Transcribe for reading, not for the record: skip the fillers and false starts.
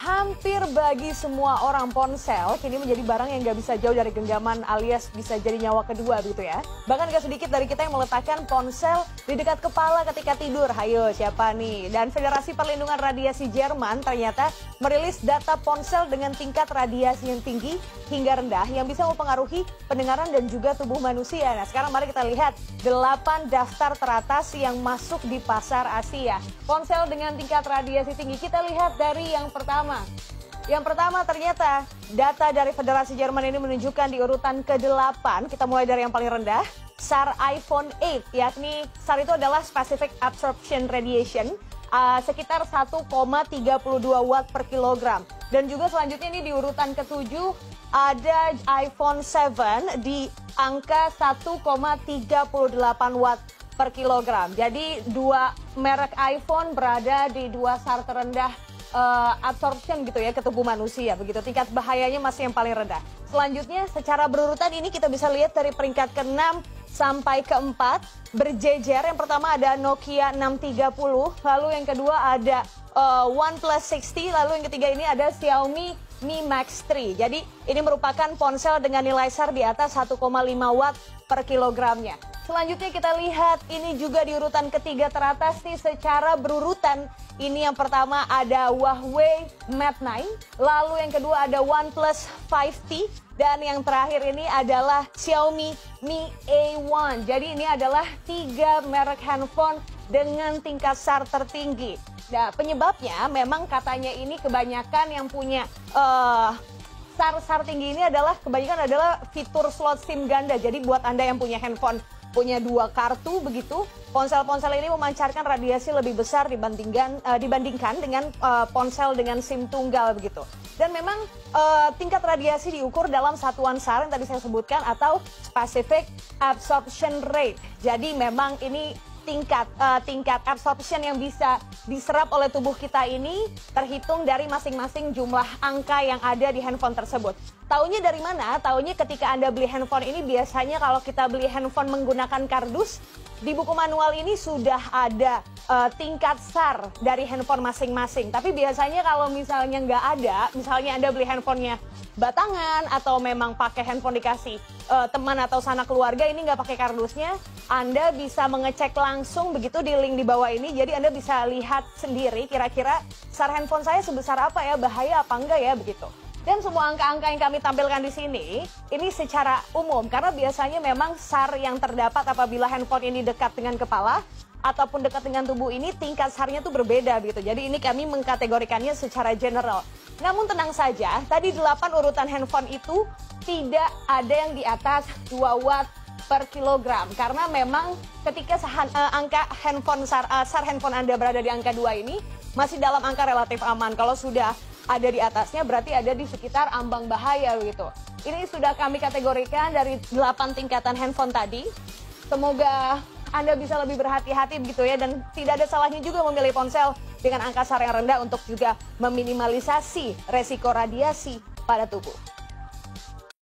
Hampir bagi semua orang ponsel kini menjadi barang yang nggak bisa jauh dari genggaman alias bisa jadi nyawa kedua begitu ya. Bahkan gak sedikit dari kita yang meletakkan ponsel di dekat kepala ketika tidur. Hayo siapa nih? Dan Federasi Perlindungan Radiasi Jerman ternyata merilis data ponsel dengan tingkat radiasi yang tinggi hingga rendah yang bisa mempengaruhi pendengaran dan juga tubuh manusia. Nah sekarang mari kita lihat 8 daftar teratas yang masuk di pasar Asia. Ponsel dengan tingkat radiasi tinggi, kita lihat dari yang pertama. Yang pertama ternyata data dari Federasi Jerman ini menunjukkan di urutan ke-8, kita mulai dari yang paling rendah, SAR iPhone 8, yakni SAR itu adalah Specific Absorption Radiation, sekitar 1,32 watt per kilogram. Dan juga selanjutnya ini di urutan ke-7 ada iPhone 7 di angka 1,38 watt per kilogram. Jadi dua merek iPhone berada di dua SAR terendah absorption gitu ya ke tubuh manusia, begitu tingkat bahayanya masih yang paling rendah. Selanjutnya secara berurutan ini kita bisa lihat dari peringkat ke-6 sampai ke-4 berjejer. Yang pertama ada Nokia 630, lalu yang kedua ada OnePlus 60, lalu yang ketiga ini ada Xiaomi Mi Max 3. Jadi ini merupakan ponsel dengan nilai SAR di atas 1,5 watt per kilogramnya. Selanjutnya kita lihat ini juga di urutan ketiga teratas nih secara berurutan. Ini yang pertama ada Huawei Mate 9, lalu yang kedua ada OnePlus 5T, dan yang terakhir ini adalah Xiaomi Mi A1. Jadi ini adalah 3 merek handphone dengan tingkat SAR tertinggi. Nah, penyebabnya memang katanya ini kebanyakan yang punya SAR tinggi ini adalah kebanyakan adalah fitur slot SIM ganda. Jadi buat Anda yang punya handphone punya 2 kartu begitu, ponsel-ponsel ini memancarkan radiasi lebih besar dibandingkan dengan ponsel dengan SIM tunggal begitu. Dan memang tingkat radiasi diukur dalam satuan SAR yang tadi saya sebutkan atau Specific Absorption Rate. Jadi memang ini tingkat absorption yang bisa diserap oleh tubuh kita ini terhitung dari masing-masing jumlah angka yang ada di handphone tersebut. Taunya dari mana? Taunya ketika Anda beli handphone ini biasanya kalau kita beli handphone menggunakan kardus, di buku manual ini sudah ada tingkat SAR dari handphone masing-masing. Tapi biasanya kalau misalnya nggak ada, misalnya Anda beli handphonenya batangan atau memang pakai handphone dikasih teman atau sanak keluarga ini nggak pakai kardusnya, Anda bisa mengecek langsung begitu di link di bawah ini. Jadi Anda bisa lihat sendiri kira-kira SAR handphone saya sebesar apa ya, bahaya apa enggak ya begitu. Dan semua angka-angka yang kami tampilkan di sini, ini secara umum karena biasanya memang SAR yang terdapat apabila handphone ini dekat dengan kepala ataupun dekat dengan tubuh ini tingkat SAR-nya tuh berbeda begitu. Jadi ini kami mengkategorikannya secara general. Namun tenang saja, tadi 8 urutan handphone itu tidak ada yang di atas 2 watt per kilogram. Karena memang ketika angka handphone SAR handphone Anda berada di angka 2 ini masih dalam angka relatif aman. Kalau sudah ada di atasnya berarti ada di sekitar ambang bahaya begitu. Ini sudah kami kategorikan dari 8 tingkatan handphone tadi. Semoga Anda bisa lebih berhati-hati begitu ya, dan tidak ada salahnya juga memilih ponsel dengan angka SAR yang rendah untuk juga meminimalisasi resiko radiasi pada tubuh.